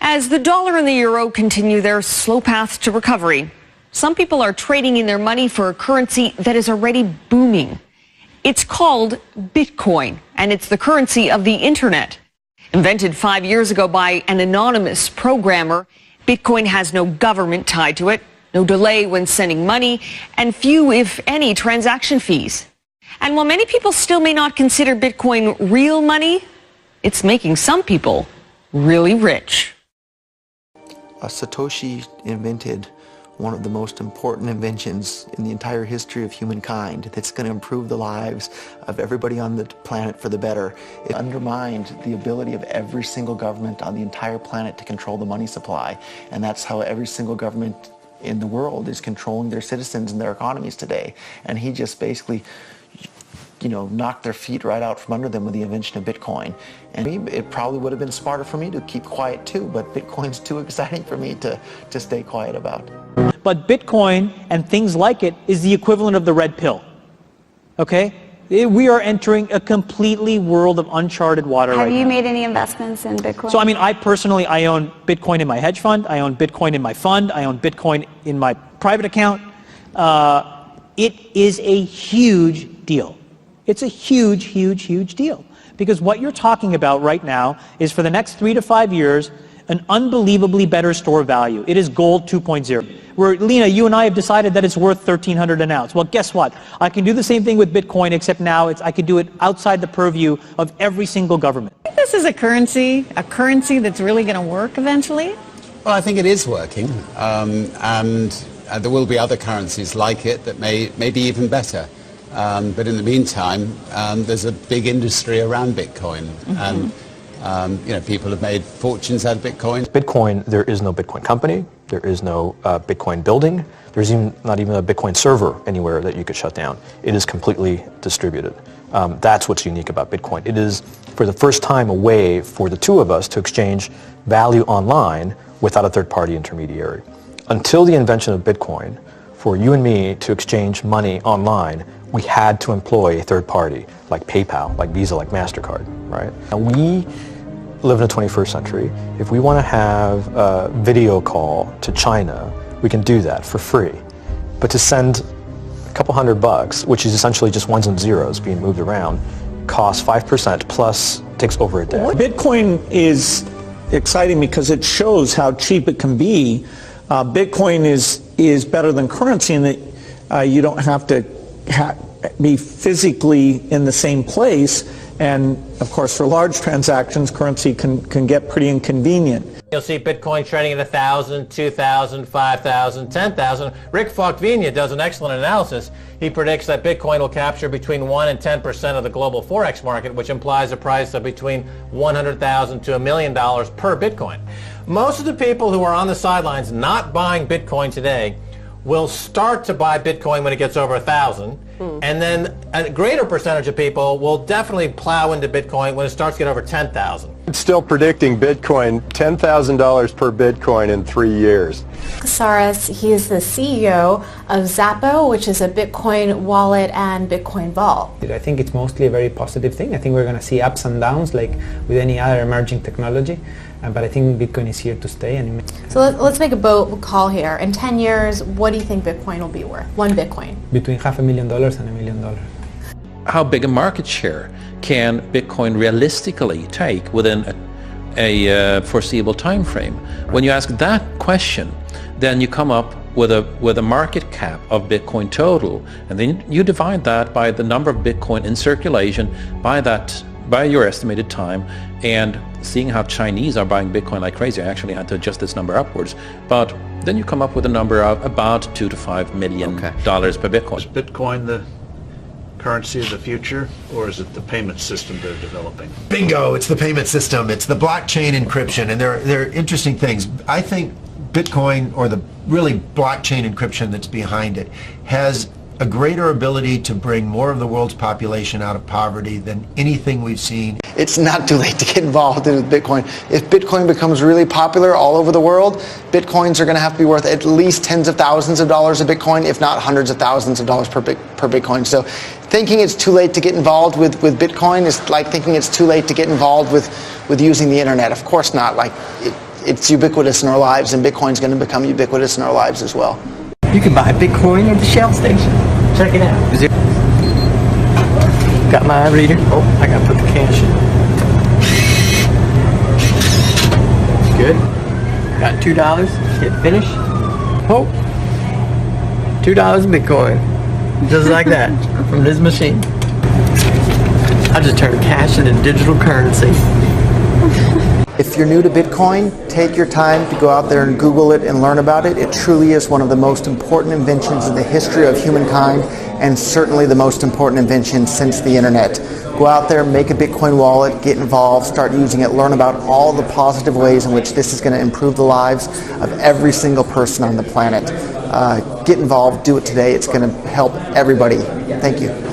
As the dollar and the euro continue their slow path to recovery, some people are trading in their money for a currency that is already booming. It's called Bitcoin, and it's the currency of the internet. Invented 5 years ago by an anonymous programmer, Bitcoin has no government tied to it, no delay when sending money, and few, if any, transaction fees. And while many people still may not consider Bitcoin real money, it's making some people really rich. Satoshi invented one of the most important inventions in the entire history of humankind that's going to improve the lives of everybody on the planet for the better. It undermined the ability of every single government on the entire planet to control the money supply, and that's how every single government in the world is controlling their citizens and their economies today. And he just basically, knocked their feet right out from under them with the invention of Bitcoin. And it probably would have been smarter for me to keep quiet too, but Bitcoin's too exciting for me to stay quiet about. But Bitcoin and things like it is the equivalent of the red pill, okay? We are entering a completely world of uncharted water right now. Have you made any investments in Bitcoin? So, I own Bitcoin in my hedge fund, I own Bitcoin in my fund, I own Bitcoin in my private account. It is a huge deal. It's a huge, huge, huge deal. Because what you're talking about right now is for the next 3 to 5 years, an unbelievably better store value. It is gold 2.0. Where, Lena, you and I have decided that it's worth $1,300 an ounce. Well, guess what? I can do the same thing with Bitcoin, except now I could do it outside the purview of every single government. I think this is a currency that's really going to work eventually. Well, I think it is working, and there will be other currencies like it that may be even better. But in the meantime, there's a big industry around Bitcoin, and people have made fortunes out of Bitcoin. Bitcoin, there is no Bitcoin company, there is no Bitcoin building, there's not even a Bitcoin server anywhere that you could shut down. It is completely distributed. That's what's unique about Bitcoin. It is, for the first time, a way for the two of us to exchange value online without a third-party intermediary. Until the invention of Bitcoin, for you and me to exchange money online, we had to employ a third party, like PayPal, like Visa, like MasterCard, right? And we live in the 21st century. If we want to have a video call to China, we can do that for free. But to send a couple $100, which is essentially just ones and zeros being moved around, costs 5% plus takes over a day. Bitcoin is exciting because it shows how cheap it can be. Bitcoin is better than currency in that you don't have to be physically in the same place, and of course for large transactions currency can get pretty inconvenient. You'll see Bitcoin trading at 1,000, 2,000, 5,000, 10,000. Rick Falkvinia does an excellent analysis. He predicts that Bitcoin will capture between 1 and 10% of the global Forex market, which implies a price of between $100,000 to $1 million per Bitcoin. Most of the people who are on the sidelines not buying Bitcoin today will start to buy Bitcoin when it gets over 1,000, and then a greater percentage of people will definitely plow into Bitcoin when it starts to get over 10,000. It's still predicting Bitcoin, $10,000 per Bitcoin in 3 years. Casares, he is the CEO of Xapo, which is a Bitcoin wallet and Bitcoin vault. I think it's mostly a very positive thing. I think we're going to see ups and downs like with any other emerging technology. But I think Bitcoin is here to stay. So let's make a bold call here. In 10 years, what do you think Bitcoin will be worth? One Bitcoin? Between $500,000 and $1 million. How big a market share can Bitcoin realistically take within a foreseeable time frame? When you ask that question, then you come up with a market cap of Bitcoin total, and then you divide that by the number of Bitcoin in circulation by your estimated time, and seeing how Chinese are buying Bitcoin like crazy, I actually had to adjust this number upwards, but then you come up with a number of about $2 to $5 million per Bitcoin. Is Bitcoin the currency of the future, or is it the payment system they're developing? Bingo, it's the payment system, it's the blockchain encryption, and they're interesting things. I think Bitcoin, or the really blockchain encryption that's behind it, has a greater ability to bring more of the world's population out of poverty than anything we've seen. It's not too late to get involved in Bitcoin. If Bitcoin becomes really popular all over the world, Bitcoins are going to have to be worth at least tens of thousands of dollars a Bitcoin, if not hundreds of thousands of dollars per Bitcoin. So thinking it's too late to get involved with Bitcoin is like thinking it's too late to get involved with using the internet. Of course not. Like it's ubiquitous in our lives, and Bitcoin's going to become ubiquitous in our lives as well. You can buy Bitcoin at the Shell station. Check it out. Got my reader. Oh, I got to put the cash in. Good. Got $2. Hit finish. Oh, $2 Bitcoin. Just like that from this machine. I just turned cash into digital currency. If you're new to Bitcoin, take your time to go out there and Google it and learn about it. It truly is one of the most important inventions in the history of humankind, and certainly the most important invention since the internet. Go out there, make a Bitcoin wallet, get involved, start using it, learn about all the positive ways in which this is going to improve the lives of every single person on the planet. Get involved, do it today. It's going to help everybody. Thank you.